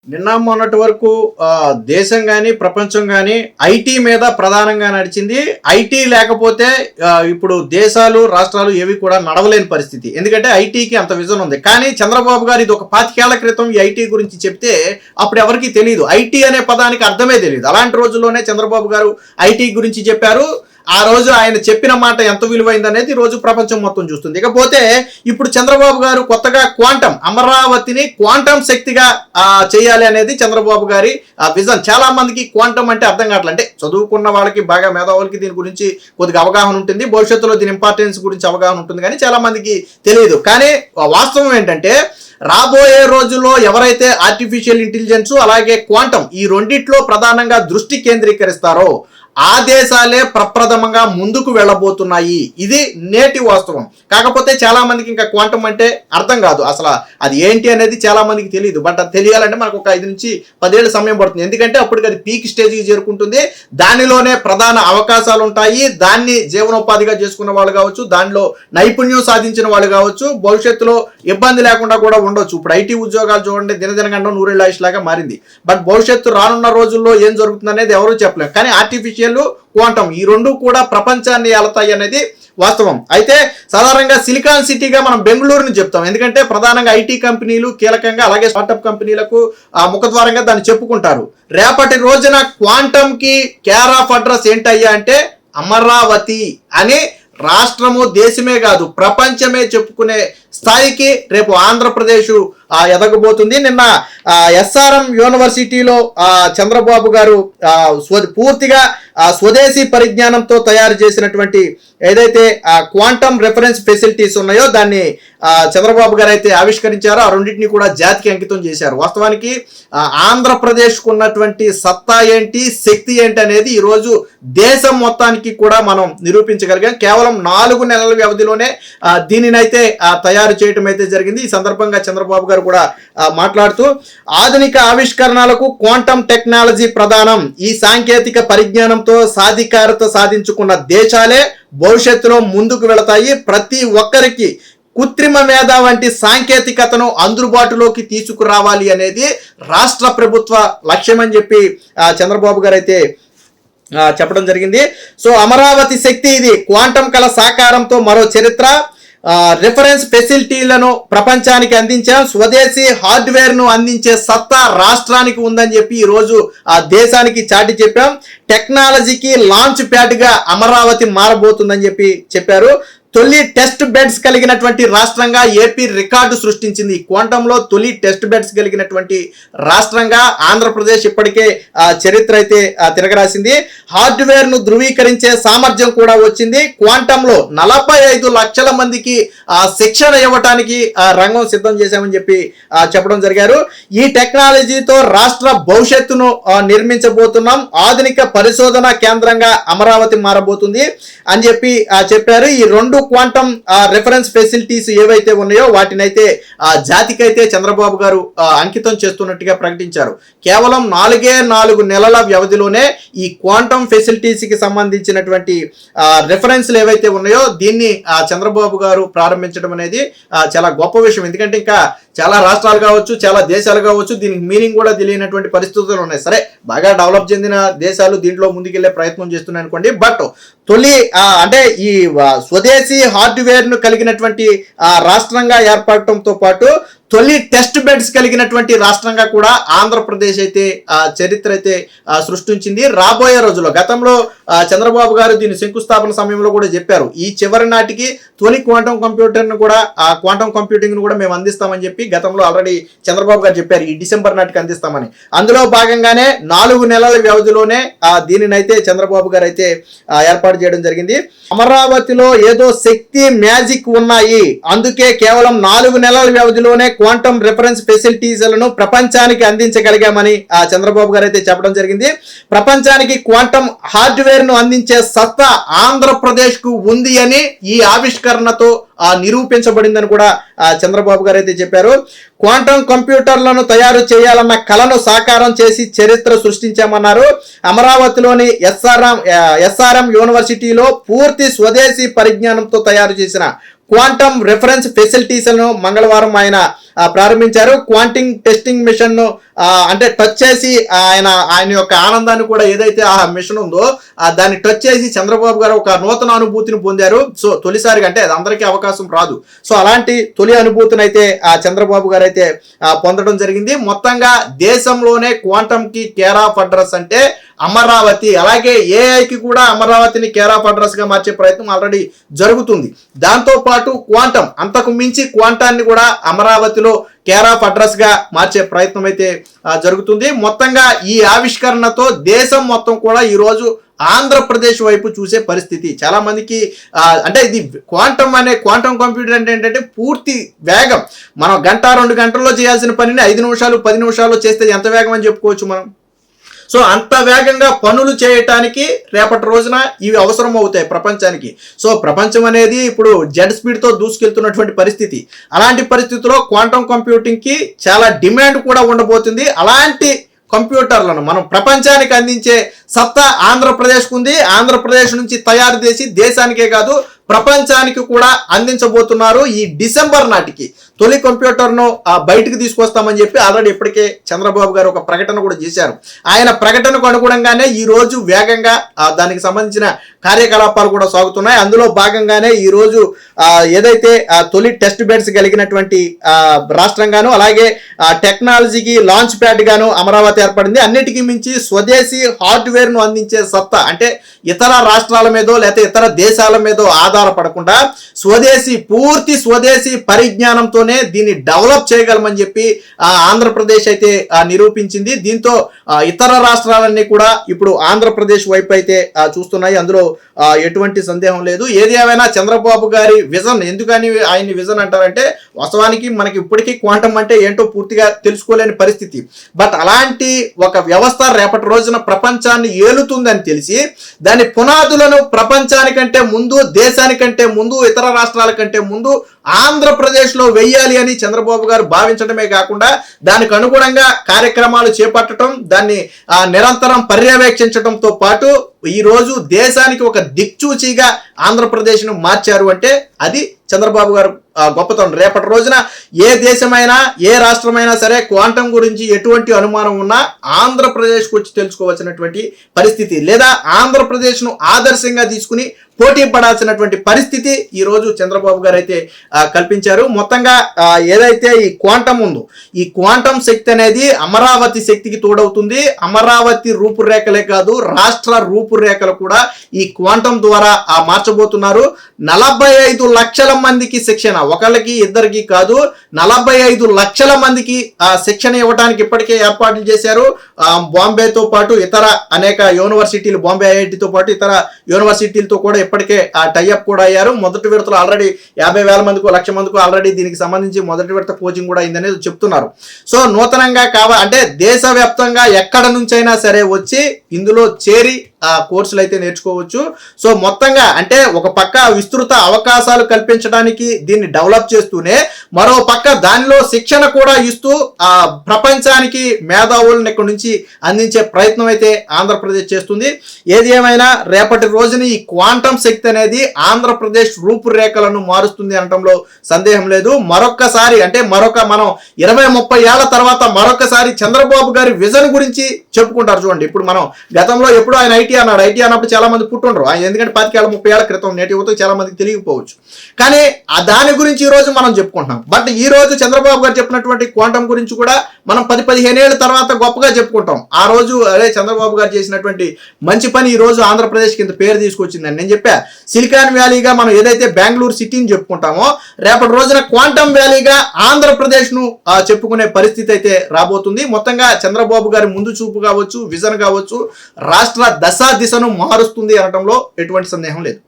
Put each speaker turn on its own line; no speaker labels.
నిన్న మొన్నటి వరకు దేశం గాని, ప్రపంచం గాని ఐటీ మీద ప్రధానంగా నడిచింది. ఐటీ లేకపోతే ఇప్పుడు దేశాలు, రాష్ట్రాలు ఏవి కూడా నడవలేని పరిస్థితి. ఎందుకంటే ఐటీకి అంత విజన్ ఉంది. కానీ చంద్రబాబు గారు ఇది ఒక 25 ఏళ్ల క్రితం ఈ ఐటీ గురించి చెప్తే అప్పుడు ఎవరికీ తెలియదు. ఐటీ అనే పదానికి అర్థమే తెలియదు. అలాంటి రోజుల్లోనే చంద్రబాబు గారు ఐటీ గురించి చెప్పారు. ఆ రోజు ఆయన చెప్పిన మాట ఎంత విలువైంది అనేది రోజు ప్రపంచం మొత్తం చూస్తుంది. ఇకపోతే ఇప్పుడు చంద్రబాబు గారు కొత్తగా క్వాంటం అమరావతిని క్వాంటం శక్తిగా చేయాలి అనేది చంద్రబాబు గారి విజన్. చాలా మందికి క్వాంటం అంటే అర్థం కావట్లేదు. అంటే చదువుకున్న వాళ్ళకి, బాగా మేధావులకి దీని గురించి కొద్దిగా అవగాహన ఉంటుంది, భవిష్యత్తులో దీని ఇంపార్టెన్స్ గురించి అవగాహన ఉంటుంది, కానీ చాలా మందికి తెలియదు. కానీ వాస్తవం ఏంటంటే రాబోయే రోజుల్లో ఎవరైతే ఆర్టిఫిషియల్ ఇంటెలిజెన్స్ అలాగే క్వాంటం ఈ రెండిట్లో ప్రధానంగా దృష్టి కేంద్రీకరిస్తారో ఆ దేశాలే ప్రప్రథమంగా ముందుకు వెళ్ళబోతున్నాయి. ఇది నేటి వాస్తవం. కాకపోతే చాలా మందికి ఇంకా క్వాంటం అంటే అర్థం కాదు. అసలు అది ఏంటి అనేది చాలా మందికి తెలియదు. బట్ అది తెలియాలంటే మనకు ఒక 5 నుంచి 10 ఏళ్ళ సమయం పడుతుంది. ఎందుకంటే అప్పటికి అది పీక్ స్టేజ్కి చేరుకుంటుంది. దానిలోనే ప్రధాన అవకాశాలు ఉంటాయి. దాన్ని జీవనోపాధిగా చేసుకున్న వాళ్ళు కావచ్చు, దానిలో నైపుణ్యం సాధించిన వాళ్ళు కావచ్చు, భవిష్యత్తులో ఇబ్బంది లేకుండా కూడా ఉండొచ్చు. ఇప్పుడు ఐటీ ఉద్యోగాలు చూడండి, దినదినగండం నూరేళ్ళ ఆయుష్ లాగా మారింది. బట్ భవిష్యత్తు రానున్న రోజుల్లో ఏం జరుగుతుంది అనేది ఎవరూ చెప్పలేము. కానీ ఆర్టిఫిషియల్ క్వాంటం ఈ రెండు కూడా ప్రపంచాన్ని ఏలతాయి అనేది వాస్తవం. అయితే సాధారణంగా సిలికాన్ సిటీగా మనం బెంగళూరుని చెప్తాం. ఎందుకంటే ప్రధానంగా ఐటీ కంపెనీలు కీలకంగా, అలాగే స్టార్టప్ కంపెనీలకు ముఖద్వారంగా దాన్ని చెప్పుకుంటారు. రేపటి రోజున క్వాంటం కి కేర్ ఆఫ్ అడ్రస్ ఏంటయ్యా అంటే అమరావతి అని రాష్ట్రము, దేశమే కాదు ప్రపంచమే చెప్పుకునే స్థాయికి రేపు ఆంధ్రప్రదేశ్ ఎదగబోతుంది. నిన్న ఎస్ఆర్ఎం యూనివర్సిటీలో చంద్రబాబు గారు పూర్తిగా స్వదేశీ పరిజ్ఞానంతో తయారు చేసినటువంటి ఏదైతే క్వాంటమ్ రెఫరెన్స్ ఫెసిలిటీస్ ఉన్నాయో దాన్ని చంద్రబాబు గారు అయితే ఆవిష్కరించారో ఆ రెండింటిని కూడా జాతికి అంకితం చేశారు. వాస్తవానికి ఆంధ్రప్రదేశ్కు ఉన్నటువంటి సత్తా ఏంటి, శక్తి ఏంటి అనేది ఈరోజు దేశం మొత్తానికి కూడా మనం నిరూపించగలిగాం. కేవలం 4 నెలల వ్యవధిలోనే దీనినైతే తయారు చేయటం అయితే జరిగింది. ఈ సందర్భంగా చంద్రబాబు గారు కూడా మాట్లాడుతూ ఆధునిక ఆవిష్కరణలకు క్వాంటమ్ టెక్నాలజీ ప్రధానం. ఈ సాంకేతిక పరిజ్ఞానంతో సాధికారత సాధించుకున్న దేశాలే భవిష్యత్తులో ముందుకు వెళతాయి. ప్రతి ఒక్కరికి కృత్రిమ మేధ వంటి సాంకేతికతను అందుబాటులోకి తీసుకురావాలి అనేది రాష్ట్ర ప్రభుత్వ లక్ష్యం అని చెప్పి చంద్రబాబు గారు అయితే చెప్పడం జరిగింది. సో అమరావతి శక్తి ఇది, క్వాంటం కళ సాకారంతో మరో చరిత్ర. రిఫరెన్స్ ఫెసిలిటీలను ప్రపంచానికి అందించాం. స్వదేశీ హార్డ్వేర్ ను అందించే సత్తా రాష్ట్రానికి ఉందని చెప్పి ఈరోజు ఆ దేశానికి చాటి చెప్పాం. టెక్నాలజీకి లాంచ్ ప్యాడ్ గా అమరావతి మారబోతుందని చెప్పి చెప్పారు. తొలి టెస్ట్ బెడ్స్ కలిగినటువంటి రాష్ట్రంగా ఏపీ రికార్డు సృష్టించింది. క్వాంటంలో తొలి టెస్ట్ బెడ్స్ కలిగినటువంటి రాష్ట్రంగా ఆంధ్రప్రదేశ్ ఇప్పటికే చరిత్ర అయితే తిరగరాసింది. హార్డ్వేర్ ను ధృవీకరించే సామర్థ్యం కూడా వచ్చింది. క్వాంటంలో 45 లక్షల మందికి శిక్షణ ఇవ్వటానికి రంగం సిద్ధం చేశామని చెప్పి చెప్పడం జరిగారు. ఈ టెక్నాలజీతో రాష్ట్ర భవిష్యత్తును నిర్మించబోతున్నాం. ఆధునిక పరిశోధన కేంద్రంగా అమరావతి మారబోతుంది అని చెప్పి చెప్పారు. ఈ 2 క్వాంటమ్ రెఫరెన్స్ ఫెసిలిటీస్ ఏవైతే ఉన్నాయో వాటినైతే జాతికైతే చంద్రబాబు గారు అంకితం చేస్తున్నట్టుగా ప్రకటించారు. కేవలం 4 నెలల వ్యవధిలోనే ఈ క్వాంటమ్ ఫెసిలిటీస్ కి సంబంధించినటువంటి రెఫరెన్స్లు ఏవైతే ఉన్నాయో దీన్ని చంద్రబాబు గారు ప్రారంభించడం అనేది చాలా గొప్ప విషయం. ఎందుకంటే ఇంకా చాలా రాష్ట్రాలు కావచ్చు, చాలా దేశాలు కావచ్చు దీనికి మీనింగ్ కూడా తెలియనటువంటి పరిస్థితులు ఉన్నాయి. సరే, బాగా డెవలప్ చెందిన దేశాలు దీంట్లో ముందుకెళ్లే ప్రయత్నం చేస్తున్నాయి అనుకోండి. బట్ తొలి అంటే ఈ స్వదేశీ హార్డ్వేర్ ను కలిగినటువంటి రాష్ట్రంగా ఏర్పడటంతో పాటు తొలి టెస్ట్ బెడ్స్ కలిగినటువంటి రాష్ట్రంగా కూడా ఆంధ్రప్రదేశ్ అయితే చరిత్ర అయితే సృష్టించింది. రాబోయే రోజుల్లో గతంలో చంద్రబాబు గారు దీని శంకుస్థాపన సమయంలో కూడా చెప్పారు, ఈ చివరి నాటికి తొలి క్వాంటమ్ కంప్యూటర్ను కూడా క్వాంటమ్ కంప్యూటింగ్ ను కూడా మేము అందిస్తామని చెప్పి గతంలో ఆల్రెడీ చంద్రబాబు గారు చెప్పారు, ఈ డిసెంబర్ నాటికి అందిస్తామని. అందులో భాగంగానే 4 నెలల వ్యవధిలోనే దీనినైతే చంద్రబాబు గారు అయితే ఏర్పాటు చేయడం జరిగింది. అమరావతిలో ఏదో శక్తి మ్యాజిక్ ఉన్నాయి, అందుకే కేవలం 4 నెలల వ్యవధిలోనే క్వాంటమ్ రిఫరెన్స్ ఫెసిలిటీస్లను ప్రపంచానికి అందించగలిగామని చంద్రబాబు గారు అయితే చెప్పడం జరిగింది. ప్రపంచానికి క్వాంటమ్ హార్డ్వేర్ ను అందించే సత్తా ఆంధ్రప్రదేశ్ కు ఉంది అని ఈ ఆవిష్కరణతో నిరూపించబడిందని కూడా చంద్రబాబు గారు అయితే చెప్పారు. క్వాంటమ్ కంప్యూటర్లను తయారు చేయాలన్న కలను సాకారం చేసి చరిత్ర సృష్టించామన్నారు. అమరావతిలోని ఎస్ఆర్ఎం యూనివర్సిటీలో పూర్తి స్వదేశీ పరిజ్ఞానంతో తయారు చేసిన క్వాంటమ్ రెఫరెన్స్ ఫెసిలిటీస్లను మంగళవారం ఆయన ప్రారంభించారు. క్వాంటింగ్ టెస్టింగ్ మిషన్ ను అంటే టచ్ చేసి ఆయన యొక్క ఆనందాన్ని కూడా ఏదైతే ఆ మిషన్ ఉందో దాన్ని టచ్ చేసి చంద్రబాబు గారు ఒక నూతన అనుభూతిని పొందారు. సో తొలిసారిగా, అంటే అది అందరికీ అవకాశం రాదు. సో అలాంటి తొలి అనుభూతిని అయితే చంద్రబాబు గారు అయితే పొందడం జరిగింది. మొత్తంగా దేశంలోనే క్వాంటమ్ కి కేర్ ఆఫ్ అడ్రస్ అంటే అమరావతి. అలాగే ఏఐకి కూడా అమరావతిని కేర్ ఆఫ్ అడ్రస్ గా మార్చే ప్రయత్నం ఆల్రెడీ జరుగుతుంది. దాంతో పాటు క్వాంటమ్, అంతకు మించి క్వాంటాన్ని కూడా అమరావతిలో కేర్ ఆఫ్ అడ్రస్ గా మార్చే ప్రయత్నం అయితే జరుగుతుంది. మొత్తంగా ఈ ఆవిష్కరణతో దేశం మొత్తం కూడా ఈ రోజు ఆంధ్రప్రదేశ్ వైపు చూసే పరిస్థితి చాలా మందికి. అంటే ఇది క్వాంటమ్ కంప్యూటర్ అంటే ఏంటంటే పూర్తి వేగం. మనం గంట 2 గంటల్లో చేయాల్సిన పనిని 5 నిమిషాలు 10 నిమిషాల్లో చేస్తే ఎంత వేగం అని చెప్పుకోవచ్చు మనం. సో అంత వేగంగా పనులు చేయటానికి రేపటి రోజున ఇవి అవసరం అవుతాయి ప్రపంచానికి. సో ప్రపంచం అనేది ఇప్పుడు జెడ్ స్పీడ్తో దూసుకెళ్తున్నటువంటి పరిస్థితి. అలాంటి పరిస్థితిలో క్వాంటమ్ కంప్యూటింగ్కి చాలా డిమాండ్ కూడా ఉండబోతుంది. అలాంటి కంప్యూటర్లను మనం ప్రపంచానికి అందించే సత్తా ఆంధ్రప్రదేశ్కు ఉంది. ఆంధ్రప్రదేశ్ నుంచి తయారు చేసి దేశానికే కాదు ప్రపంచానికి కూడా అందించబోతున్నారు. ఈ డిసెంబర్ నాటికి తొలి కంప్యూటర్ను బయటికి తీసుకొస్తామని చెప్పి ఆల్రెడీ ఇప్పటికే చంద్రబాబు గారు ఒక ప్రకటన కూడా చేశారు. ఆయన ప్రకటనకు అనుగుణంగానే ఈ రోజు వేగంగా దానికి సంబంధించిన కార్యకలాపాలు కూడా సాగుతున్నాయి. అందులో భాగంగానే ఈ రోజు ఏదైతే తొలి టెస్ట్ బెడ్స్ కలిగినటువంటి రాష్ట్రంగాను, అలాగే టెక్నాలజీకి లాంచ్ ప్యాడ్ గాను అమరావతి ఏర్పడింది. అన్నిటికీ మించి స్వదేశీ హార్డ్వేర్ ను అందించే సత్తా, అంటే ఇతర రాష్ట్రాల మీదో లేకపోతే ఇతర దేశాల మీదో ఆధారపడకుండా పూర్తి స్వదేశీ పరిజ్ఞానంతోనే దీన్ని డెవలప్ చేయగలమని చెప్పి ఆంధ్రప్రదేశ్ అయితే నిరూపించింది. దీంతో ఇతర రాష్ట్రాలన్నీ కూడా ఇప్పుడు ఆంధ్రప్రదేశ్ వైపు అయితే చూస్తున్నాయి. అందులో ఎటువంటి సందేహం లేదు. ఏది ఏమైనా చంద్రబాబు గారి విజన్, ఎందుకని ఆయన్ని విజన్ అంటారంటే వాస్తవానికి మనకి ఇప్పటికీ క్వాంటమ్ అంటే ఏంటో పూర్తిగా తెలుసుకోలేని పరిస్థితి. బట్ అలాంటి ఒక వ్యవస్థ రేపటి రోజున ప్రపంచాన్ని ఏలుతుందని తెలిసి దాని పునాదులను ప్రపంచానికంటే ముందు, దేశానికంటే ముందు, ఇతర రాష్ట్రాల కంటే ముందు ఆంధ్రప్రదేశ్లో వెయ్యాలి అని చంద్రబాబు గారు భావించడమే కాకుండా దానికి అనుగుణంగా కార్యక్రమాలు చేపట్టడం, దాన్ని నిరంతరం పర్యవేక్షించడంతో పాటు ఈ రోజు దేశానికి ఒక దిక్చూచిగా ఆంధ్రప్రదేశ్ను మార్చారు అంటే అది చంద్రబాబు గారు గొప్పతనం. రేపటి రోజున ఏ దేశమైనా ఏ రాష్ట్రమైనా సరే క్వాంటమ్ గురించి ఎటువంటి అనుమానం ఉన్నా ఆంధ్రప్రదేశ్కి వచ్చి తెలుసుకోవాల్సినటువంటి పరిస్థితి, లేదా ఆంధ్రప్రదేశ్ను ఆదర్శంగా తీసుకుని పోటీ పడాల్సినటువంటి పరిస్థితి ఈ రోజు చంద్రబాబు గారు అయితే కల్పించారు. మొత్తంగా ఏదైతే ఈ క్వాంటమ్ ఉందో, ఈ క్వాంటమ్ శక్తి అనేది అమరావతి శక్తికి తోడవుతుంది. అమరావతి రూపురేఖలే కాదు, రాష్ట్ర రూపురేఖలు కూడా ఈ క్వాంటమ్ ద్వారా మార్చబోతున్నారు. 45 లక్షల మందికి శిక్షణ, ఒకళ్ళకి ఇద్దరికి కాదు, 45 లక్షల మందికి శిక్షణ ఇవ్వడానికి ఇప్పటికే ఏర్పాట్లు చేశారు. బాంబేతో పాటు ఇతర అనేక యూనివర్సిటీలు, బాంబే ఐఐటితో పాటు ఇతర యూనివర్సిటీలతో కూడా ఇప్పటికే టైఅప్ కూడా అయ్యారు. మొదటి విడతలో ఆల్రెడీ 50,000 మందికి, 1,00,000 మందికి ఆల్రెడీ దీనికి సంబంధించి మొదటి విడత కోచింగ్ కూడా అయిందనేది చెప్తున్నారు. సో నూతనంగా అంటే దేశవ్యాప్తంగా ఎక్కడ నుంచైనా సరే వచ్చి ఇందులో చేరి కోర్సులు అయితే నేర్చుకోవచ్చు. సో మొత్తంగా అంటే ఒక పక్క విస్తృత అవకాశాలు కల్పించడానికి దీన్ని డెవలప్ చేస్తూనే మరో పక్క దానిలో శిక్షణ కూడా ఇస్తూ ప్రపంచానికి మేధావులను ఇక్కడ నుంచి అందించే ప్రయత్నం అయితే ఆంధ్రప్రదేశ్ చేస్తుంది. ఏది ఏమైనా రేపటి రోజున ఈ క్వాంటమ్ శక్తి అనేది ఆంధ్రప్రదేశ్ రూపురేఖలను మారుస్తుంది అనటంలో సందేహం లేదు. మరొక్కసారి అంటే మనం 20-30 ఏళ్ల తర్వాత మరొకసారి చంద్రబాబు గారి విజన్ గురించి చెప్పుకుంటారు. చూడండి, ఇప్పుడు మనం గతంలో ఎప్పుడు ఆయన ఐటీ అన్నప్పుడు చాలా మంది పుట్టుండ్రు, ఎందుకంటే 25-30 ఏళ్ల క్రితం, నేటి యువతకు చాలా మందికి తెలియకపోవచ్చు. కానీ దాని గురించి ఈ రోజు మనం చెప్పుకుంటున్నాం. బట్ ఈ రోజు చంద్రబాబు గారు చెప్పినటువంటి క్వాంటమ్ గురించి కూడా మనం 10-15 ఏళ్ల తర్వాత గొప్పగా చెప్పుకుంటాం. ఆ రోజు అదే చంద్రబాబు గారు చేసినటువంటి మంచి పని ఈ రోజు ఆంధ్రప్రదేశ్ కింద పేరు తీసుకొచ్చిందని నేను చెప్పా. సిలికాన్ వ్యాలీగా మనం ఏదైతే బెంగళూరు సిటీని చెప్పుకుంటామో, రేపటి రోజున క్వాంటమ్ వ్యాలీగా ఆంధ్రప్రదేశ్ ను చెప్పుకునే పరిస్థితి అయితే రాబోతుంది. మొత్తంగా చంద్రబాబు గారి ముందు చూపు కావచ్చు, విజన్ కావచ్చు, రాష్ట్ర దిశను మారుస్తుంది అనడంలో ఎటువంటి సందేహం లేదు.